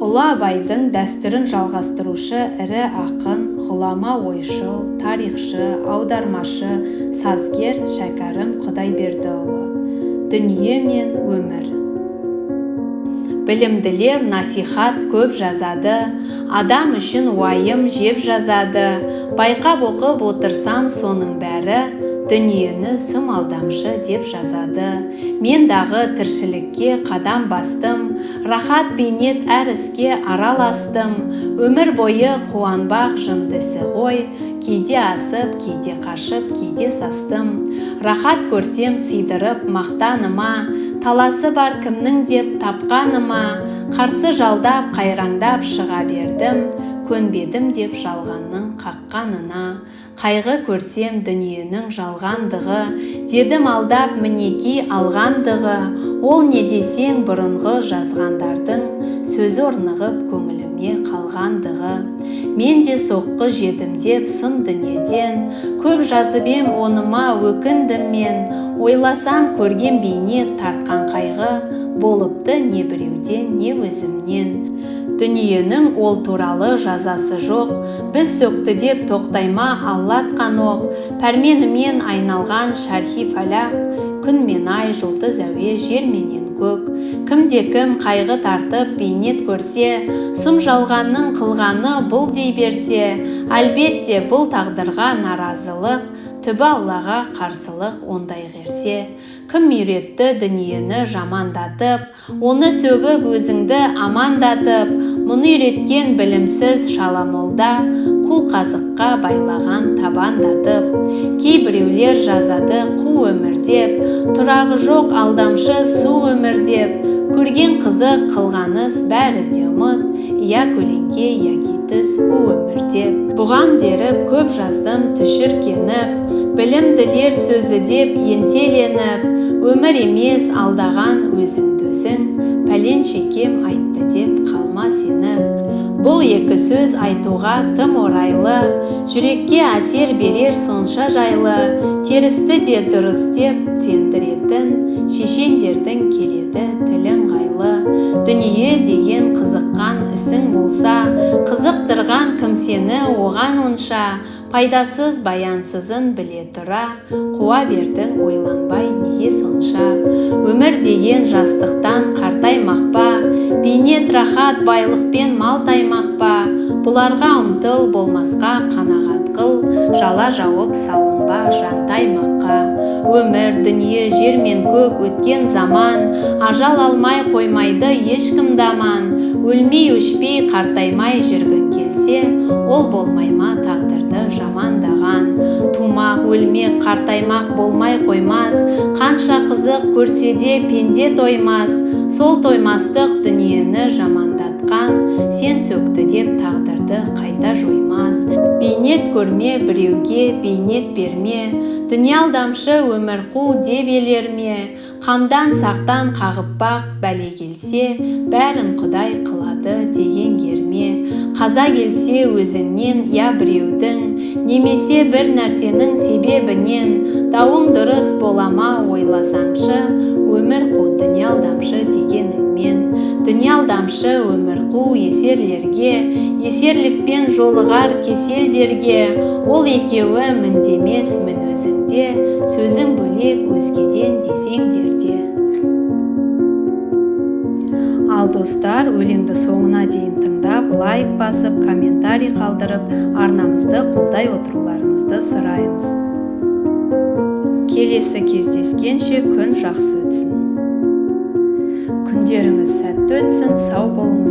Ұлы Абайдың дәстүрін жалғастырушы ірі ақын, ғұлама ойшыл, тарихшы, аудармашы, сазгер Шәкәрім Құдайбердіұлы. Дүние мен өмір. Білімділер насихат көп жазады, адам үшін уайым жеп жазады. Байқап оқып отырсам соның бәрі, дүниені сұм алдамшы деп жазады. Мен дағы тіршілікке қадам бастым, рахат бейнет әр іске араластым. Өмір бойы қуанбақ жындысы ғой, кейде асып, кейде қашып, кейде састым. Рахат көрсем сыйдырып мақтаныма, таласы бар кімнің деп тапқаныма. Қарсы жалдап, қайраңдап шыға бердім, көнбедім деп жалғанның қаққанына. Қайғы көрсем дүниенің жалғандығы, дедім алдап мінеки алғандығы. Ол не десең бұрынғы жазғандардың, сөзі орнығып көңіліме қалғандығы. Мен де соққы жедім деп сұм дүниеден, көп жазып ем оныма өкіндім мен. Ойласам көрген бейнет тартқан қайғы, болыпты не біреуден, не өзімнен. Дүниенің ол туралы жазасы жоқ, біз сөкті деп тоқтайма аллатқан оқ. Пәрменімен айналған шархи фәлақ, күн мен ай, жұлдыз әуе, жер менен көк. Кімде-кім қайғы тартып бейнет көрсе, сұм жалғанның қылғаны бұл дей берсе, әлбетте бұл тағдырға наразылық, түбі Аллаға қарсылық ондай қерсе. Кім үйретті дүниені жамандатып, оны сөгіп өзіңді амандатып. Мұны үйреткен білімсіз шаламолда, қу қазыққа байлаған табандатып. Кейбіреулер жазады қу өмір деп, тұрағы жоқ алдамшы су өмір деп. Көрген қызық қылғаныз бәрі де ұмыт, я көлеңке яки түс у өмір деп. Бұған деріп көп жаздым түшіркеніп, білімділер сөзі деп ентеленіп. Өмір емес алдаған өзіңді өзің, пәлен шекем айтты деп қалма сеніп. Бұл екі сөз айтуға тым орайлы, жүрекке әсер берер сонша жайлы. Терісті де дұрыс деп сендіретін, шешендердің келеді тілін ғайлы. Дүние деген қызыққан ісің болса, қызықтырған кім сені оған онша. Пайдасыз баянсызын біле тұра, қуа бердің ойланбай неге сонша. Өмір деген жастықтан қартаймақ па, бейнет рахат байлықпен малтаймақ па. Бұларға ұмтыл болмасқа қанағат қыл, жала жауып салынба жантаймаққа. Өмір, дүние, жер мен көк өткен заман, ажал алмай қоймайды ешкім даман. Өлмей өшпей қартаймай жүргін келсе, ол болмайма тағдырды жамандаған. Тумақ, өлмек, қартаймақ болмай қоймас, қанша қызық көрсе де пенде тоймас. Сол тоймастық дүниені жамандатқан, сен сөкті деп тағдырды қайта жоймас. Бейнет көрме біреуге, бейнет берме, дүние алдамшы өмір қу деп елер ме. Қамдан сақтан қағып бақ бәле келсе, бәрін Құдай қылады деген керме. Қаза келсе өзіңнен я біреудің, немесе бір нәрсенің себебінен. Дауың дұрыс болама ойласаңшы, өмір қу дүние алдамшы дегеніңмен. Дүние алдамшы өмір қу есерлерге, есерлікпен жолығар кеселдерге. Ол екеуі міндемес мін өзіңде, сөзің бөлек өзгеден десеңдерде. Ал достар, өлеңді соңына дейін тыңдап, лайк басып, комментарий қалдырып, арнамызды қолдай отыруларыңызды сұраймыз. Келесі кездескенше күн жақсы өтсін. Күндеріңіз сәтті өтсін, сау болыңыз.